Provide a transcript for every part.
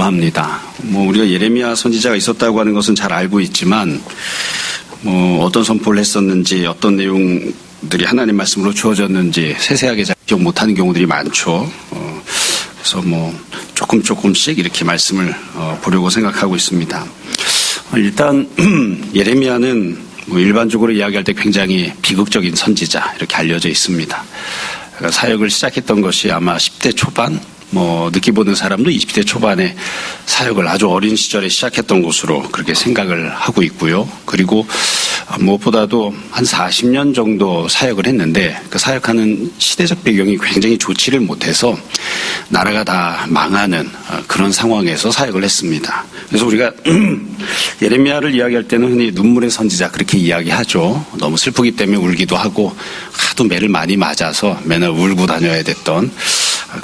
합니다. 우리가 예레미야 선지자가 있었다고 하는 것은 잘 알고 있지만, 어떤 선포를 했었는지, 어떤 내용들이 하나님 말씀으로 주어졌는지 세세하게 잘 기억 못하는 경우들이 많죠. 그래서 조금씩 이렇게 말씀을 보려고 생각하고 있습니다. 일단 예레미야는 일반적으로 이야기할 때 굉장히 비극적인 선지자 이렇게 알려져 있습니다. 그러니까 사역을 시작했던 것이 아마 10대 초반, 늦게 보는 사람도 20대 초반에 사역을 아주 어린 시절에 시작했던 것으로 그렇게 생각을 하고 있고요. 그리고 무엇보다도 한 40년 정도 사역을 했는데 그 사역하는 시대적 배경이 굉장히 좋지를 못해서 나라가 다 망하는 그런 상황에서 사역을 했습니다. 그래서 우리가 예레미야를 이야기할 때는 흔히 눈물의 선지자 그렇게 이야기하죠. 너무 슬프기 때문에 울기도 하고 하도 매를 많이 맞아서 맨날 울고 다녀야 됐던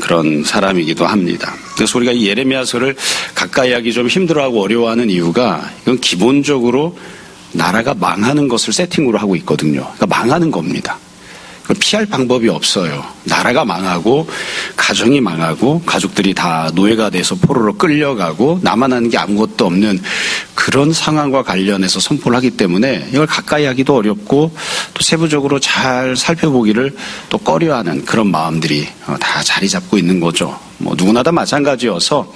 그런 사람이기도 합니다. 그래서 우리가 이 예레미야서를 가까이 하기 좀 힘들어하고 어려워하는 이유가 이건 기본적으로 나라가 망하는 것을 세팅으로 하고 있거든요. 그러니까 망하는 겁니다. 피할 방법이 없어요. 나라가 망하고 가정이 망하고 가족들이 다 노예가 돼서 포로로 끌려가고 나만 하는 게 아무것도 없는 그런 상황과 관련해서 선포를 하기 때문에 이걸 가까이 하기도 어렵고 또 세부적으로 잘 살펴보기를 또 꺼려하는 그런 마음들이 다 자리 잡고 있는 거죠. 누구나 다 마찬가지여서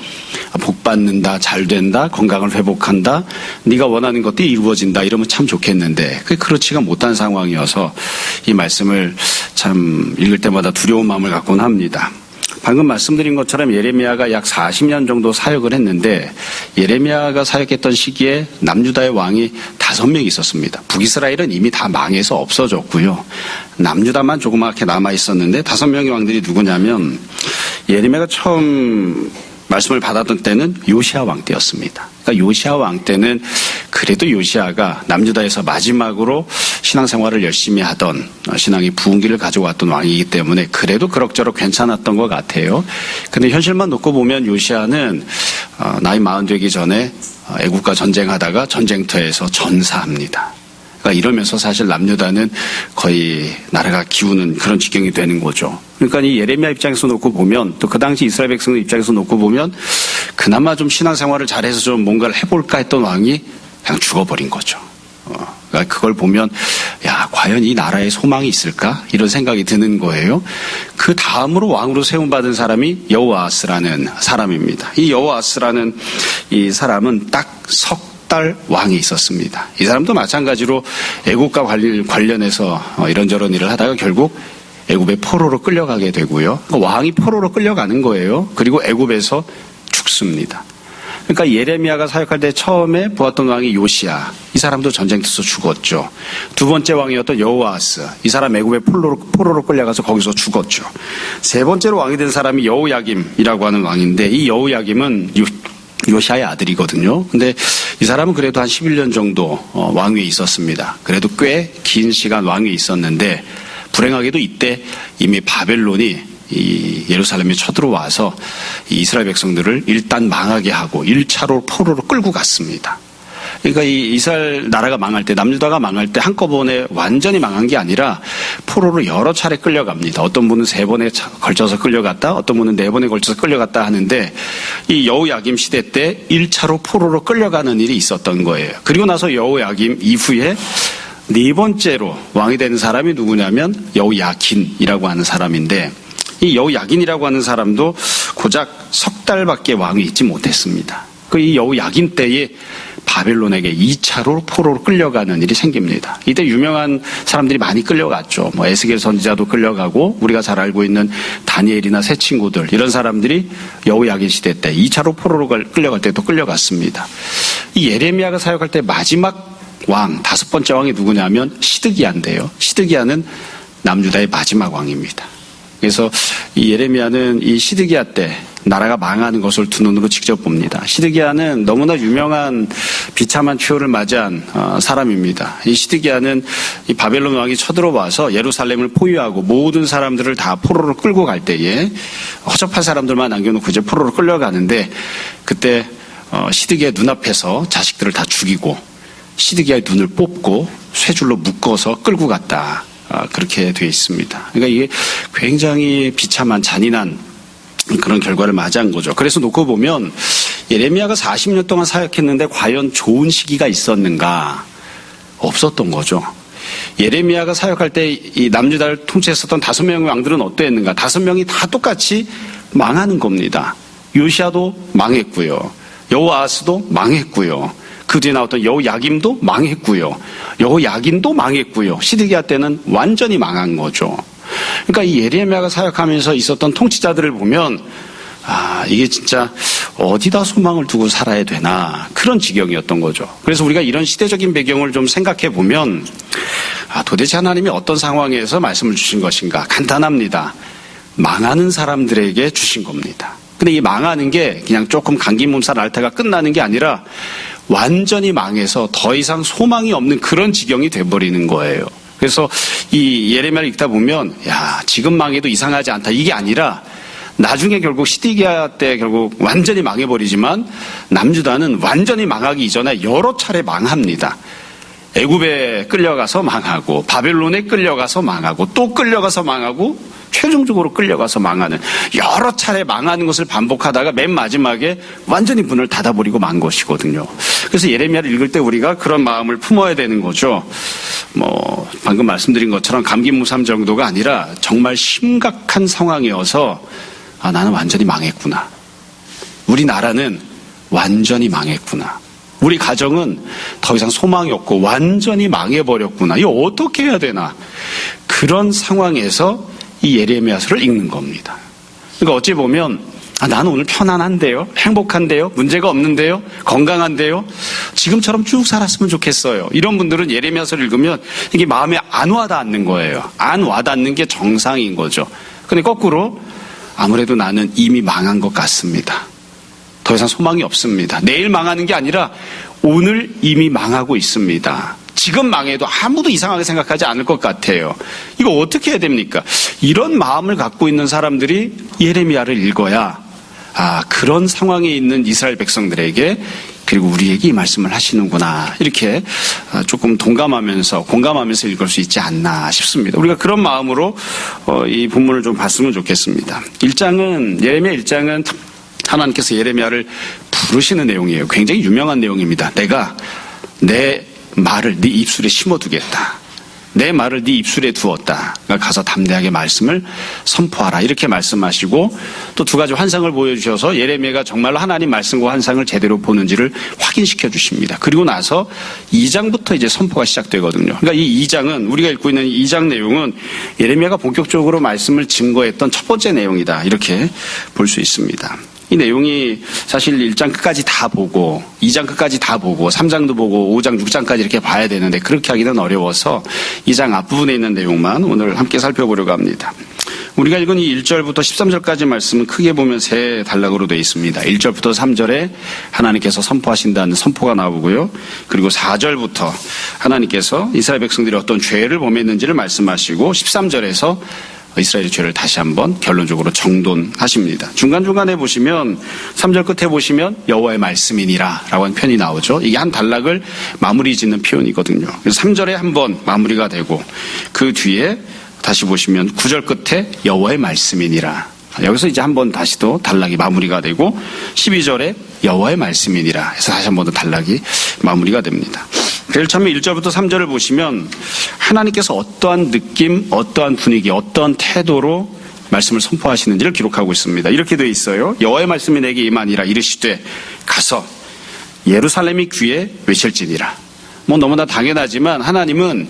복 받는다, 잘 된다, 건강을 회복한다, 네가 원하는 것들이 이루어진다 이러면 참 좋겠는데 그게 그렇지가 못한 상황이어서 이 말씀을 참 읽을 때마다 두려운 마음을 갖곤 합니다. 방금 말씀드린 것처럼 예레미야가 약 40년 정도 사역을 했는데 예레미야가 사역했던 시기에 남유다의 왕이 5명 있었습니다. 북이스라엘은 이미 다 망해서 없어졌고요. 남유다만 조그맣게 남아있었는데 5명의 왕들이 누구냐면 예레미야가 처음 말씀을 받았던 때는 요시야 왕 때였습니다. 그러니까 요시야 왕 때는 그래도 요시야가 남유다에서 마지막으로 신앙생활을 열심히 하던 신앙의 부흥기를 가져왔던 왕이기 때문에 그래도 그럭저럭 괜찮았던 것 같아요. 근데 현실만 놓고 보면 요시야는 나이 40 되기 전에 애국과 전쟁하다가 전쟁터에서 전사합니다. 그러니까 이러면서 사실 남유다는 거의 나라가 기우는 그런 지경이 되는 거죠. 그러니까 이 예레미야 입장에서 놓고 보면 또 그 당시 이스라엘 백성들 입장에서 놓고 보면 그나마 좀 신앙생활을 잘해서 좀 뭔가를 해볼까 했던 왕이 그냥 죽어버린 거죠. 그러니까 그걸 보면 과연 이 나라에 소망이 있을까? 이런 생각이 드는 거예요. 그 다음으로 왕으로 세움받은 사람이 여호아스라는 사람입니다. 이 여호아스라는 이 사람은 딱 석 달 왕이 있었습니다. 이 사람도 마찬가지로 애국과 관련해서 이런저런 일을 하다가 결국 애굽의 포로로 끌려가게 되고요. 왕이 포로로 끌려가는 거예요. 그리고 애굽에서 죽습니다. 그러니까 예레미야가 사역할 때 처음에 보았던 왕이 요시야. 이 사람도 전쟁터에서 죽었죠. 두 번째 왕이었던 여호아스. 이 사람 애굽의 포로로 끌려가서 거기서 죽었죠. 세 번째로 왕이 된 사람이 여호야김이라고 하는 왕인데 이 여호야김은 요시야의 아들이거든요. 근데 이 사람은 그래도 한 11년 정도 왕위에 있었습니다. 그래도 꽤 긴 시간 왕위에 있었는데 불행하게도 이때 이미 바벨론이 이 예루살렘에 쳐들어와서 이 이스라엘 백성들을 일단 망하게 하고 1차로 포로로 끌고 갔습니다. 그러니까 이 이스라엘 나라가 망할 때, 남유다가 망할 때 한꺼번에 완전히 망한 게 아니라 포로로 여러 차례 끌려갑니다. 어떤 분은 3번에 걸쳐서 끌려갔다, 어떤 분은 4번에 걸쳐서 끌려갔다 하는데 이 여호야김 시대 때 1차로 포로로 끌려가는 일이 있었던 거예요. 그리고 나서 여호야김 이후에 4번째로 왕이 되는 사람이 누구냐면 여호야긴이라고 하는 사람인데 이 여호야긴이라고 하는 사람도 고작 석 달밖에 왕위 있지 못했습니다. 이 여호야긴 때에 바벨론에게 2차로 포로로 끌려가는 일이 생깁니다. 이때 유명한 사람들이 많이 끌려갔죠. 에스겔 선지자도 끌려가고 우리가 잘 알고 있는 다니엘이나 새 친구들 이런 사람들이 여호야긴 시대 때 2차로 포로로 끌려갈 때 또 끌려갔습니다. 이 예레미야가 사역할 때 마지막 왕, 5번째 왕이 누구냐면 시드기야인데요. 시드기야는 남유다의 마지막 왕입니다. 그래서 이 예레미야는 이 시드기야 때 나라가 망하는 것을 두 눈으로 직접 봅니다. 시드기야는 너무나 유명한 비참한 추월을 맞이한 사람입니다. 이 시드기야는 이 바벨론 왕이 쳐들어와서 예루살렘을 포위하고 모든 사람들을 다 포로로 끌고 갈 때에 허접한 사람들만 남겨놓고 이제 포로로 끌려가는데 그때 시드기야 눈앞에서 자식들을 다 죽이고 시드기야의 눈을 뽑고 쇠줄로 묶어서 끌고 갔다. 그렇게 되어 있습니다. 그러니까 이게 굉장히 비참한 잔인한 그런 결과를 맞이한 거죠. 그래서 놓고 보면 예레미야가 40년 동안 사역했는데 과연 좋은 시기가 있었는가? 없었던 거죠. 예레미야가 사역할 때 이 남유다를 통치했었던 5명의 왕들은 어떠했는가? 5명이 다 똑같이 망하는 겁니다. 요시야도 망했고요. 여호아하스도 망했고요. 그 뒤에 나왔던 여호야김도 망했고요. 여호야긴도 망했고요. 시드기야 때는 완전히 망한 거죠. 그러니까 이 예레미야가 사역하면서 있었던 통치자들을 보면 이게 진짜 어디다 소망을 두고 살아야 되나 그런 지경이었던 거죠. 그래서 우리가 이런 시대적인 배경을 좀 생각해 보면 도대체 하나님이 어떤 상황에서 말씀을 주신 것인가? 간단합니다. 망하는 사람들에게 주신 겁니다. 근데 이 망하는 게 그냥 조금 감기 몸살 앓다가 끝나는 게 아니라 완전히 망해서 더 이상 소망이 없는 그런 지경이 돼버리는 거예요. 그래서 이 예레미야를 읽다 보면 지금 망해도 이상하지 않다 이게 아니라 나중에 결국 시드기야 때 결국 완전히 망해버리지만 남유다는 완전히 망하기 이전에 여러 차례 망합니다. 애굽에 끌려가서 망하고 바벨론에 끌려가서 망하고 또 끌려가서 망하고 최종적으로 끌려가서 망하는 여러 차례 망하는 것을 반복하다가 맨 마지막에 완전히 문을 닫아버리고 만 것이거든요. 그래서 예레미야를 읽을 때 우리가 그런 마음을 품어야 되는 거죠. 방금 말씀드린 것처럼 감기무삼 정도가 아니라 정말 심각한 상황이어서 나는 완전히 망했구나. 우리나라는 완전히 망했구나. 우리 가정은 더 이상 소망이 없고 완전히 망해버렸구나. 이거 어떻게 해야 되나. 그런 상황에서 이 예레미야서를 읽는 겁니다. 그러니까 어찌 보면 나는 오늘 편안한데요, 행복한데요, 문제가 없는데요, 건강한데요, 지금처럼 쭉 살았으면 좋겠어요. 이런 분들은 예레미야서를 읽으면 이게 마음에 안 와닿는 거예요. 안 와닿는 게 정상인 거죠. 근데 거꾸로 아무래도 나는 이미 망한 것 같습니다. 더 이상 소망이 없습니다. 내일 망하는 게 아니라 오늘 이미 망하고 있습니다. 지금 망해도 아무도 이상하게 생각하지 않을 것 같아요. 이거 어떻게 해야 됩니까? 이런 마음을 갖고 있는 사람들이 예레미야를 읽어야 그런 상황에 있는 이스라엘 백성들에게 그리고 우리에게 이 말씀을 하시는구나 이렇게 조금 공감하면서 읽을 수 있지 않나 싶습니다. 우리가 그런 마음으로 이 본문을 좀 봤으면 좋겠습니다. 예레미야 1장은 하나님께서 예레미야를 부르시는 내용이에요. 굉장히 유명한 내용입니다. 내가 내 말을 네 입술에 심어두겠다. 내 말을 네 입술에 두었다. 그러니까 가서 담대하게 말씀을 선포하라. 이렇게 말씀하시고 또 2가지 환상을 보여주셔서 예레미야가 정말로 하나님 말씀과 환상을 제대로 보는지를 확인시켜 주십니다. 그리고 나서 2장부터 이제 선포가 시작되거든요. 그러니까 이 2장은 우리가 읽고 있는 2장 내용은 예레미야가 본격적으로 말씀을 증거했던 첫 번째 내용이다. 이렇게 볼 수 있습니다. 이 내용이 사실 1장 끝까지 다 보고 2장 끝까지 다 보고 3장도 보고 5장 6장까지 이렇게 봐야 되는데 그렇게 하기는 어려워서 2장 앞부분에 있는 내용만 오늘 함께 살펴보려고 합니다. 우리가 읽은 이 1절부터 13절까지 말씀은 크게 보면 3단락으로 되어 있습니다. 1절부터 3절에 하나님께서 선포하신다는 선포가 나오고요. 그리고 4절부터 하나님께서 이스라엘 백성들이 어떤 죄를 범했는지를 말씀하시고 13절에서 이스라엘의 죄를 다시 한번 결론적으로 정돈하십니다. 중간중간에 보시면 3절 끝에 보시면 여호와의 말씀이니라 라고 하는 표현이 나오죠. 이게 한 단락을 마무리 짓는 표현이거든요. 그래서 3절에 한번 마무리가 되고 그 뒤에 다시 보시면 9절 끝에 여호와의 말씀이니라. 여기서 이제 한번 다시 또 단락이 마무리가 되고 12절에 여호와의 말씀이니라 해서 다시 한번 더 단락이 마무리가 됩니다. 제일 처음에 1절부터 3절을 보시면 하나님께서 어떠한 느낌, 어떠한 분위기, 어떠한 태도로 말씀을 선포하시는지를 기록하고 있습니다. 이렇게 되어 있어요. 여호와의 말씀이 내게 임하니라 이르시되 가서 예루살렘이 귀에 외칠지니라. 너무나 당연하지만 하나님은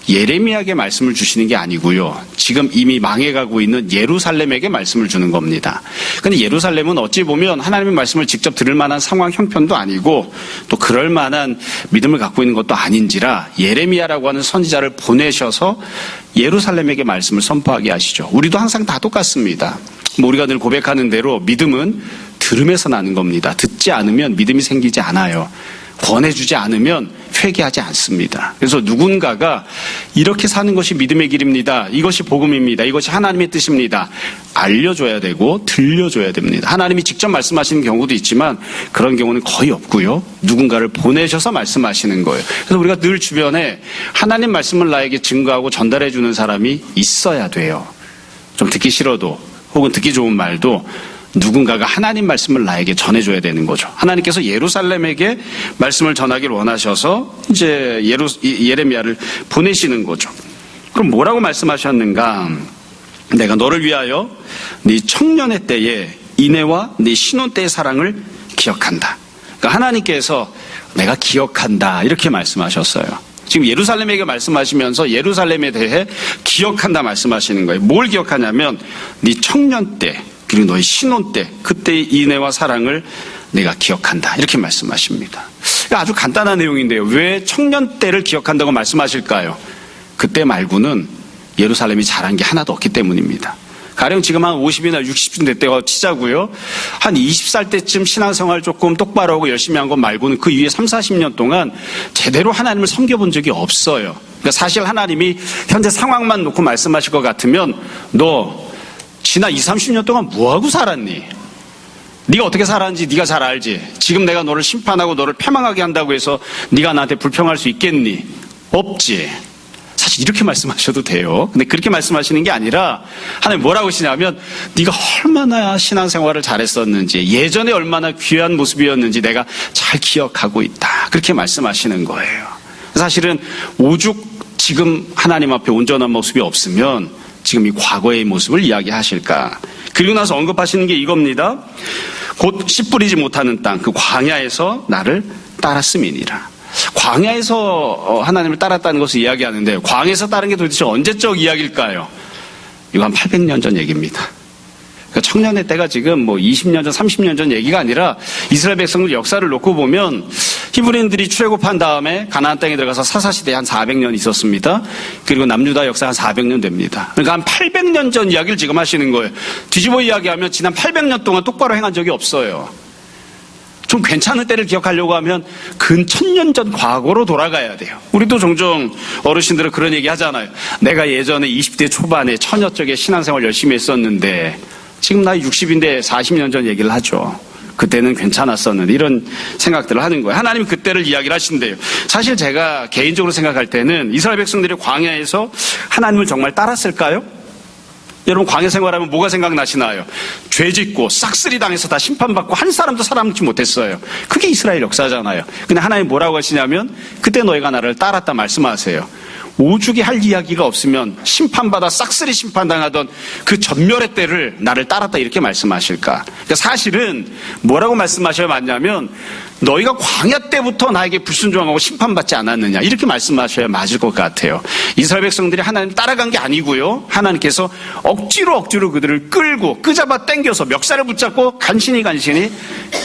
예레미야에게 말씀을 주시는 게 아니고요. 지금 이미 망해가고 있는 예루살렘에게 말씀을 주는 겁니다. 그런데 예루살렘은 어찌 보면 하나님의 말씀을 직접 들을 만한 상황 형편도 아니고 또 그럴 만한 믿음을 갖고 있는 것도 아닌지라 예레미야라고 하는 선지자를 보내셔서 예루살렘에게 말씀을 선포하게 하시죠. 우리도 항상 다 똑같습니다. 우리가 늘 고백하는 대로 믿음은 들음에서 나는 겁니다. 듣지 않으면 믿음이 생기지 않아요. 권해주지 않으면 회개하지 않습니다. 그래서 누군가가 이렇게 사는 것이 믿음의 길입니다. 이것이 복음입니다. 이것이 하나님의 뜻입니다. 알려줘야 되고 들려줘야 됩니다. 하나님이 직접 말씀하시는 경우도 있지만 그런 경우는 거의 없고요. 누군가를 보내셔서 말씀하시는 거예요. 그래서 우리가 늘 주변에 하나님 말씀을 나에게 증거하고 전달해 주는 사람이 있어야 돼요. 좀 듣기 싫어도 혹은 듣기 좋은 말도 누군가가 하나님 말씀을 나에게 전해줘야 되는 거죠. 하나님께서 예루살렘에게 말씀을 전하기를 원하셔서 이제 예레미야를 보내시는 거죠. 그럼 뭐라고 말씀하셨는가? 내가 너를 위하여 네 청년의 때에 인애와 네 신혼 때의 사랑을 기억한다. 그러니까 하나님께서 내가 기억한다 이렇게 말씀하셨어요. 지금 예루살렘에게 말씀하시면서 예루살렘에 대해 기억한다 말씀하시는 거예요. 뭘 기억하냐면 네 청년 때 그리고 너의 신혼 때 그때의 인애와 사랑을 내가 기억한다 이렇게 말씀하십니다. 아주 간단한 내용인데요. 왜 청년 때를 기억한다고 말씀하실까요? 그때 말고는 예루살렘이 잘한 게 하나도 없기 때문입니다. 가령 지금 한 50이나 60쯤 됐다고 치자고요. 한 20살 때쯤 신앙생활 조금 똑바로 하고 열심히 한 것 말고는 그 이후에 3, 40년 동안 제대로 하나님을 섬겨본 적이 없어요. 그러니까 사실 하나님이 현재 상황만 놓고 말씀하실 것 같으면 너 지난 20, 30년 동안 뭐하고 살았니? 네가 어떻게 살았는지 네가 잘 알지. 지금 내가 너를 심판하고 너를 패망하게 한다고 해서 네가 나한테 불평할 수 있겠니? 없지. 사실 이렇게 말씀하셔도 돼요. 근데 그렇게 말씀하시는 게 아니라 하나님 뭐라고 하시냐면 네가 얼마나 신앙생활을 잘했었는지 예전에 얼마나 귀한 모습이었는지 내가 잘 기억하고 있다. 그렇게 말씀하시는 거예요. 사실은 오죽 지금 하나님 앞에 온전한 모습이 없으면 지금 이 과거의 모습을 이야기하실까. 그리고 나서 언급하시는 게 이겁니다. 곧 씨 뿌리지 못하는 땅 그 광야에서 나를 따랐음이니라. 광야에서 하나님을 따랐다는 것을 이야기하는데 광야에서 따른 게 도대체 언제적 이야기일까요? 이거 한 800년 전 얘기입니다. 그러니까 청년의 때가 지금 뭐 20년 전, 30년 전 얘기가 아니라 이스라엘 백성들 역사를 놓고 보면 히브리인들이 출애굽한 다음에 가나안 땅에 들어가서 사사시대에 한 400년 있었습니다. 그리고 남유다 역사 한 400년 됩니다. 그러니까 한 800년 전 이야기를 지금 하시는 거예요. 뒤집어 이야기하면 지난 800년 동안 똑바로 행한 적이 없어요. 좀 괜찮은 때를 기억하려고 하면 근 1000년 전 과거로 돌아가야 돼요. 우리도 종종 어르신들은 그런 얘기 하잖아요. 내가 예전에 20대 초반에 처녀 쪽에 신앙생활 열심히 했었는데 지금 나이 60인데 40년 전 얘기를 하죠. 그때는 괜찮았었는데 이런 생각들을 하는 거예요. 하나님이 그때를 이야기를 하신대요. 사실 제가 개인적으로 생각할 때는 이스라엘 백성들이 광야에서 하나님을 정말 따랐을까요? 여러분 광야 생활하면 뭐가 생각나시나요? 죄짓고 싹쓸이 당해서 다 심판받고 한 사람도 살아남지 못했어요. 그게 이스라엘 역사잖아요. 근데 하나님 뭐라고 하시냐면 그때 너희가 나를 따랐다 말씀하세요. 오죽이 할 이야기가 없으면 심판받아 싹쓸이 심판당하던 그 전멸의 때를 나를 따랐다 이렇게 말씀하실까? 그러니까 사실은 뭐라고 말씀하셔야 맞냐면 너희가 광야 때부터 나에게 불순종하고 심판받지 않았느냐 이렇게 말씀하셔야 맞을 것 같아요. 이스라엘 백성들이 하나님 따라간 게 아니고요. 하나님께서 억지로 그들을 끌고 끄잡아 당겨서 멱살을 붙잡고 간신히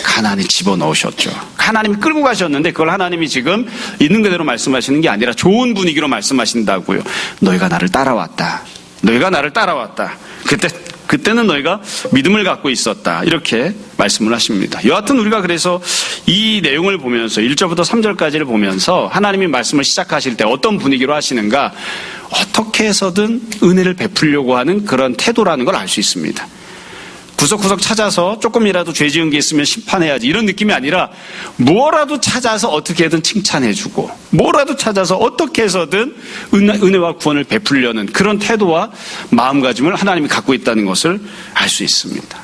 가나안에 집어넣으셨죠. 하나님이 끌고 가셨는데 그걸 하나님이 지금 있는 그대로 말씀하시는 게 아니라 좋은 분위기로 말씀하신다고요. 너희가 나를 따라왔다. 너희가 나를 따라왔다. 그때는 너희가 믿음을 갖고 있었다. 이렇게 말씀을 하십니다. 여하튼 우리가 그래서 이 내용을 보면서 1절부터 3절까지를 보면서 하나님이 말씀을 시작하실 때 어떤 분위기로 하시는가 어떻게 해서든 은혜를 베풀려고 하는 그런 태도라는 걸 알 수 있습니다. 구석구석 찾아서 조금이라도 죄 지은 게 있으면 심판해야지 이런 느낌이 아니라 뭐라도 찾아서 어떻게든 칭찬해주고 뭐라도 찾아서 어떻게 해서든 은혜와 구원을 베풀려는 그런 태도와 마음가짐을 하나님이 갖고 있다는 것을 알 수 있습니다.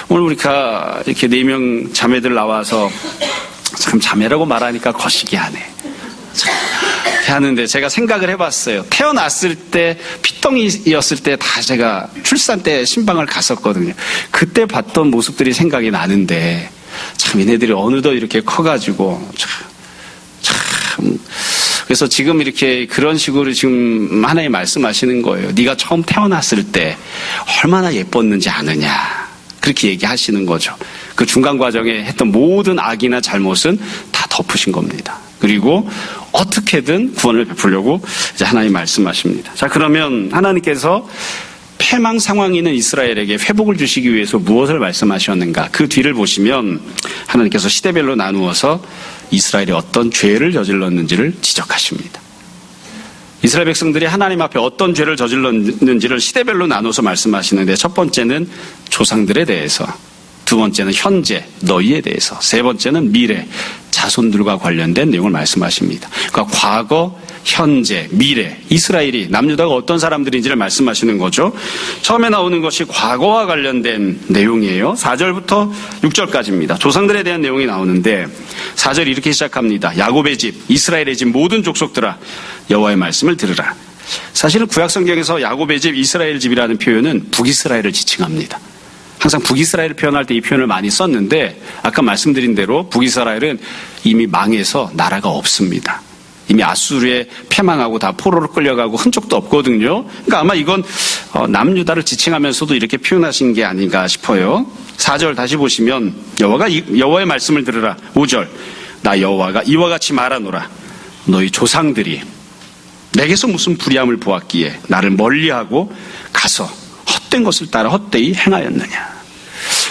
오늘 우리가 이렇게 4명 자매들 나와서 참 자매라고 말하니까 거시기 하네. 하는데 제가 생각을 해봤어요. 태어났을 때 피덩이였을 때 다 제가 출산 때 신방을 갔었거든요. 그때 봤던 모습들이 생각이 나는데 참 얘네들이 어느덧 이렇게 커가지고 참 그래서 지금 이렇게 그런 식으로 지금 하나님 말씀하시는 거예요. 네가 처음 태어났을 때 얼마나 예뻤는지 아느냐 그렇게 얘기하시는 거죠. 그 중간 과정에 했던 모든 악이나 잘못은 다 덮으신 겁니다. 그리고 어떻게든 구원을 베풀려고 이제 하나님 말씀하십니다. 자, 그러면 하나님께서 패망 상황이 있는 이스라엘에게 회복을 주시기 위해서 무엇을 말씀하셨는가? 그 뒤를 보시면 하나님께서 시대별로 나누어서 이스라엘이 어떤 죄를 저질렀는지를 지적하십니다. 이스라엘 백성들이 하나님 앞에 어떤 죄를 저질렀는지를 시대별로 나눠서 말씀하시는데 첫 번째는 조상들에 대해서, 두 번째는 현재 너희에 대해서, 세 번째는 미래 자손들과 관련된 내용을 말씀하십니다. 그러니까 과거 현재, 미래, 이스라엘이 남유다가 어떤 사람들인지를 말씀하시는 거죠. 처음에 나오는 것이 과거와 관련된 내용이에요. 4절부터 6절까지입니다. 조상들에 대한 내용이 나오는데 4절 이렇게 시작합니다. 야곱의 집, 이스라엘의 집 모든 족속들아 여호와의 말씀을 들으라. 사실은 구약 성경에서 야곱의 집, 이스라엘 집이라는 표현은 북이스라엘을 지칭합니다. 항상 북이스라엘을 표현할 때 이 표현을 많이 썼는데 아까 말씀드린 대로 북이스라엘은 이미 망해서 나라가 없습니다. 이미 아수르에 패망하고 다 포로로 끌려가고 흔적도 없거든요. 그러니까 아마 이건 남유다를 지칭하면서도 이렇게 표현하신 게 아닌가 싶어요. 4절 다시 보시면 여호와의 말씀을 들으라. 5절 나 여호와가 이와 같이 말하노라. 너희 조상들이 내게서 무슨 불의함을 보았기에 나를 멀리하고 가서 헛된 것을 따라 헛되이 행하였느냐.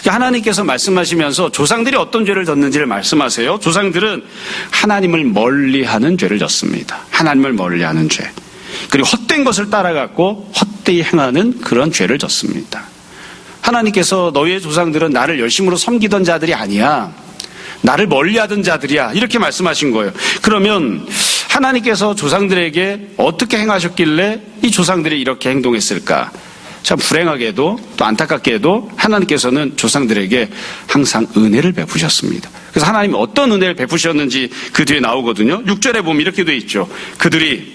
하나님께서 말씀하시면서 조상들이 어떤 죄를 졌는지를 말씀하세요. 조상들은 하나님을 멀리하는 죄를 졌습니다. 하나님을 멀리하는 죄. 그리고 헛된 것을 따라갔고 헛되이 행하는 그런 죄를 졌습니다. 하나님께서 너희의 조상들은 나를 열심으로 섬기던 자들이 아니야. 나를 멀리하던 자들이야. 이렇게 말씀하신 거예요. 그러면 하나님께서 조상들에게 어떻게 행하셨길래 이 조상들이 이렇게 행동했을까? 참 불행하게도 또 안타깝게도 하나님께서는 조상들에게 항상 은혜를 베푸셨습니다. 그래서 하나님이 어떤 은혜를 베푸셨는지 그 뒤에 나오거든요. 6절에 보면 이렇게 돼 있죠. 그들이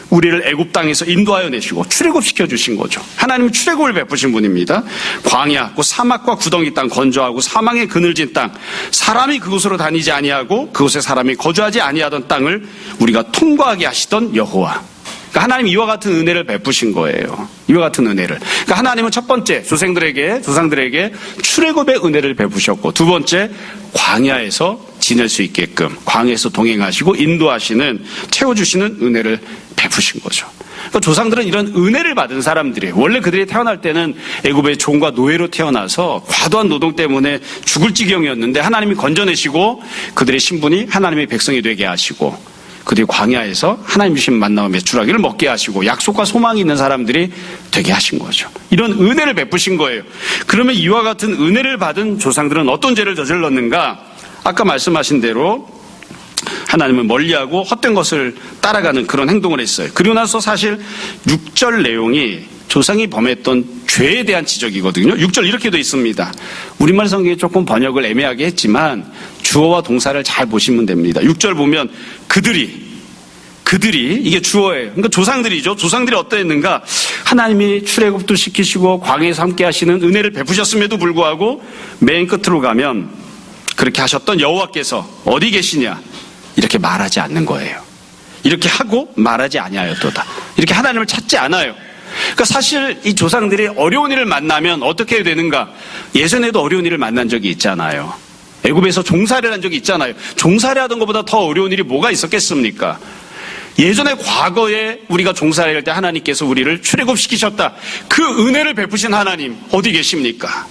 우리를 애굽 땅에서 인도하여 내시고 출애굽시켜 주신 거죠. 하나님은 출애굽을 베푸신 분입니다. 광야, 그 사막과 구덩이 땅, 건조하고 사망의 그늘진 땅, 사람이 그곳으로 다니지 아니하고 그곳에 사람이 거주하지 아니하던 땅을 우리가 통과하게 하시던 여호와. 그러니까 하나님이 이와 같은 은혜를 베푸신 거예요. 이와 같은 은혜를. 그러니까 하나님은 첫 번째 조상들에게 출애굽의 은혜를 베푸셨고, 두 번째 광야에서 지낼 수 있게끔 광야에서 동행하시고 인도하시는, 채워주시는 은혜를 베푸신 거죠. 그러니까 조상들은 이런 은혜를 받은 사람들이에요. 원래 그들이 태어날 때는 애굽의 종과 노예로 태어나서 과도한 노동 때문에 죽을 지경이었는데 하나님이 건져내시고 그들의 신분이 하나님의 백성이 되게 하시고, 그들이 광야에서 하나님 주신 만나와 메추라기를 먹게 하시고 약속과 소망이 있는 사람들이 되게 하신 거죠. 이런 은혜를 베푸신 거예요. 그러면 이와 같은 은혜를 받은 조상들은 어떤 죄를 저질렀는가? 아까 말씀하신 대로 하나님을 멀리하고 헛된 것을 따라가는 그런 행동을 했어요. 그리고 나서 사실 6절 내용이 조상이 범했던 죄에 대한 지적이거든요. 6절 이렇게 돼 있습니다. 우리말 성경이 조금 번역을 애매하게 했지만 주어와 동사를 잘 보시면 됩니다. 6절 보면 그들이 이게 주어예요. 그러니까 조상들이죠. 조상들이 어떠했는가? 하나님이 출애굽도 시키시고 광야에서 함께 하시는 은혜를 베푸셨음에도 불구하고 맨 끝으로 가면 그렇게 하셨던 여호와께서 어디 계시냐? 이렇게 말하지 않는 거예요. 이렇게 하고 말하지 아니하였도다. 이렇게 하나님을 찾지 않아요. 그러니까 사실 이 조상들이 어려운 일을 만나면 어떻게 해야 되는가? 예전에도 어려운 일을 만난 적이 있잖아요. 애굽에서 종살이를 한 적이 있잖아요. 종살이 하던 것보다 더 어려운 일이 뭐가 있었겠습니까? 예전에 과거에 우리가 종살이할 때 하나님께서 우리를 출애굽시키셨다. 그 은혜를 베푸신 하나님 어디 계십니까?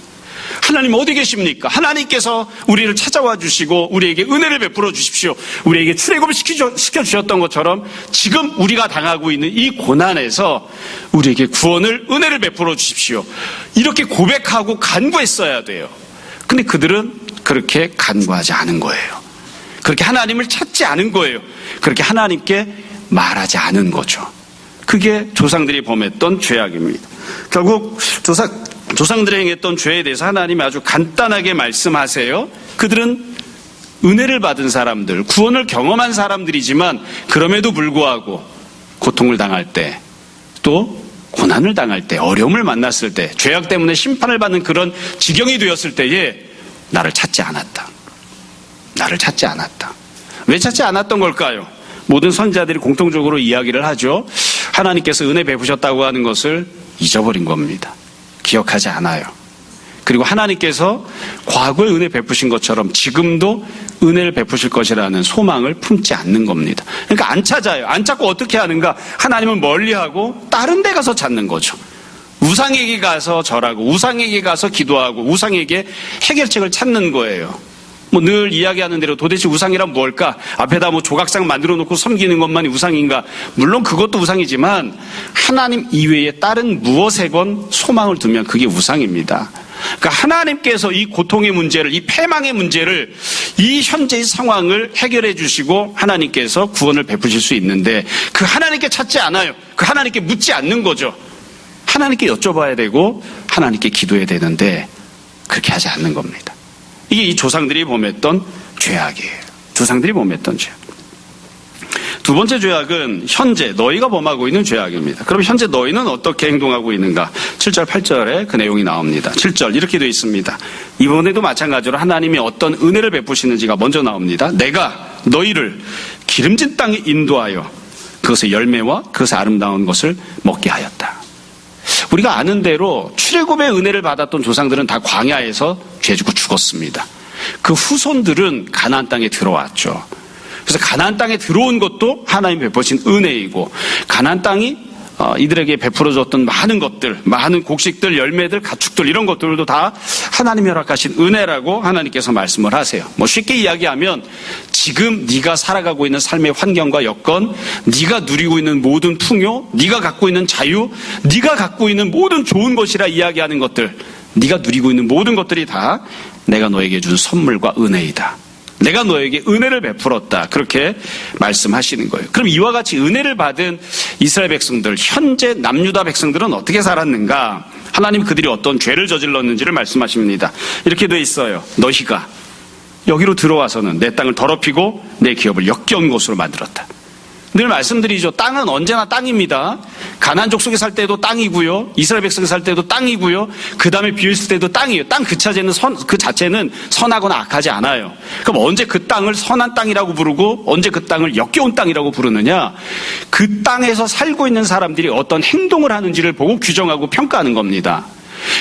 하나님 어디 계십니까? 하나님께서 우리를 찾아와 주시고 우리에게 은혜를 베풀어 주십시오. 우리에게 출애굽을 시켜주셨던 것처럼 지금 우리가 당하고 있는 이 고난에서 우리에게 구원을, 은혜를 베풀어 주십시오. 이렇게 고백하고 간구했어야 돼요. 근데 그들은 그렇게 간구하지 않은 거예요. 그렇게 하나님을 찾지 않은 거예요. 그렇게 하나님께 말하지 않은 거죠. 그게 조상들이 범했던 죄악입니다. 결국 조상들이 행했던 죄에 대해서 하나님이 아주 간단하게 말씀하세요. 그들은 은혜를 받은 사람들, 구원을 경험한 사람들이지만 그럼에도 불구하고 고통을 당할 때, 또 고난을 당할 때, 어려움을 만났을 때, 죄악 때문에 심판을 받는 그런 지경이 되었을 때에 나를 찾지 않았다. 나를 찾지 않았다. 왜 찾지 않았던 걸까요? 모든 선지자들이 공통적으로 이야기를 하죠. 하나님께서 은혜 베푸셨다고 하는 것을 잊어버린 겁니다. 기억하지 않아요. 그리고 하나님께서 과거에 은혜 베푸신 것처럼 지금도 은혜를 베푸실 것이라는 소망을 품지 않는 겁니다. 그러니까 안 찾아요. 안 찾고 어떻게 하는가? 하나님은 멀리하고 다른 데 가서 찾는 거죠. 우상에게 가서 절하고 우상에게 가서 기도하고 우상에게 해결책을 찾는 거예요. 늘 이야기하는 대로 도대체 우상이란 뭘까? 앞에다 조각상 만들어 놓고 섬기는 것만이 우상인가? 물론 그것도 우상이지만 하나님 이외에 다른 무엇에건 소망을 두면 그게 우상입니다. 그러니까 하나님께서 이 고통의 문제를, 이 패망의 문제를, 이 현재의 상황을 해결해 주시고 하나님께서 구원을 베푸실 수 있는데 그 하나님께 찾지 않아요. 그 하나님께 묻지 않는 거죠. 하나님께 여쭤봐야 되고 하나님께 기도해야 되는데 그렇게 하지 않는 겁니다. 이게 이 조상들이 범했던 죄악이에요. 조상들이 범했던 죄악. 두 번째 죄악은 현재 너희가 범하고 있는 죄악입니다. 그럼 현재 너희는 어떻게 행동하고 있는가? 7절 8절에 그 내용이 나옵니다. 7절 이렇게 되어 있습니다. 이번에도 마찬가지로 하나님이 어떤 은혜를 베푸시는지가 먼저 나옵니다. 내가 너희를 기름진 땅에 인도하여 그것의 열매와 그것의 아름다운 것을 먹게 하였다. 우리가 아는 대로 출애굽의 은혜를 받았던 조상들은 다 광야에서 죄 짓고 죽었습니다. 그 후손들은 가나안 땅에 들어왔죠. 그래서 가나안 땅에 들어온 것도 하나님 베푸신 은혜이고 가나안 땅이 이들에게 베풀어줬던 많은 것들, 많은 곡식들, 열매들, 가축들 이런 것들도 다 하나님이 허락하신 은혜라고 하나님께서 말씀을 하세요. 쉽게 이야기하면 지금 네가 살아가고 있는 삶의 환경과 여건, 네가 누리고 있는 모든 풍요, 네가 갖고 있는 자유, 네가 갖고 있는 모든 좋은 것이라 이야기하는 것들, 네가 누리고 있는 모든 것들이 다 내가 너에게 준 선물과 은혜이다. 내가 너에게 은혜를 베풀었다. 그렇게 말씀하시는 거예요. 그럼 이와 같이 은혜를 받은 이스라엘 백성들, 현재 남유다 백성들은 어떻게 살았는가? 하나님 그들이 어떤 죄를 저질렀는지를 말씀하십니다. 이렇게 돼 있어요. 너희가 여기로 들어와서는 내 땅을 더럽히고 내 기업을 역겨운 곳으로 만들었다. 늘 말씀드리죠. 땅은 언제나 땅입니다. 가나안 족속에 살 때도 땅이고요. 이스라엘 백성에 살 때도 땅이고요. 그 다음에 비었을 때도 땅이에요. 땅 그 자체는 선하거나 악하지 않아요. 그럼 언제 그 땅을 선한 땅이라고 부르고 언제 그 땅을 역겨운 땅이라고 부르느냐? 그 땅에서 살고 있는 사람들이 어떤 행동을 하는지를 보고 규정하고 평가하는 겁니다.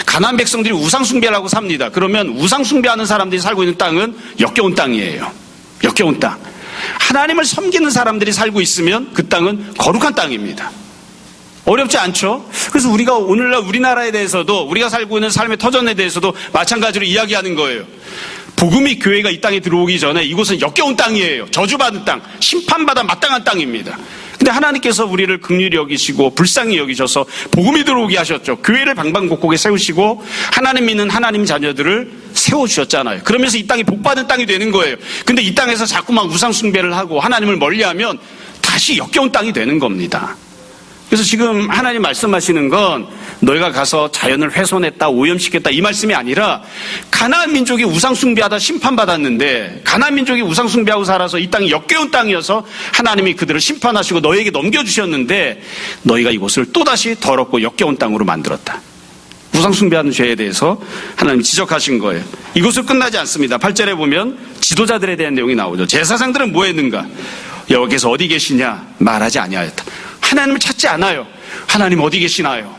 가나안 백성들이 우상 숭배를 하고 삽니다. 그러면 우상 숭배하는 사람들이 살고 있는 땅은 역겨운 땅이에요. 역겨운 땅. 하나님을 섬기는 사람들이 살고 있으면 그 땅은 거룩한 땅입니다. 어렵지 않죠? 그래서 우리가 오늘날 우리나라에 대해서도 우리가 살고 있는 삶의 터전에 대해서도 마찬가지로 이야기하는 거예요. 복음이 교회가 이 땅에 들어오기 전에 이곳은 역겨운 땅이에요. 저주받은 땅, 심판받아 마땅한 땅입니다. 근데 하나님께서 우리를 긍휼히 여기시고 불쌍히 여기셔서 복음이 들어오게 하셨죠. 교회를 방방곡곡에 세우시고 하나님 믿는 하나님 자녀들을 세워주셨잖아요. 그러면서 이 땅이 복받은 땅이 되는 거예요. 근데 이 땅에서 자꾸만 우상 숭배를 하고 하나님을 멀리하면 다시 역겨운 땅이 되는 겁니다. 그래서 지금 하나님 말씀하시는 건 너희가 가서 자연을 훼손했다, 오염시켰다 이 말씀이 아니라 가나안 민족이 우상 숭배하다 심판받았는데 가나안 민족이 우상 숭배하고 살아서 이 땅이 역겨운 땅이어서 하나님이 그들을 심판하시고 너희에게 넘겨주셨는데 너희가 이곳을 또다시 더럽고 역겨운 땅으로 만들었다. 우상 숭배하는 죄에 대해서 하나님이 지적하신 거예요. 이곳을 끝나지 않습니다. 8절에 보면 지도자들에 대한 내용이 나오죠. 제사장들은 뭐 했는가? 여호와께서 어디 계시냐? 말하지 아니하였다. 하나님을 찾지 않아요. 하나님 어디 계시나요?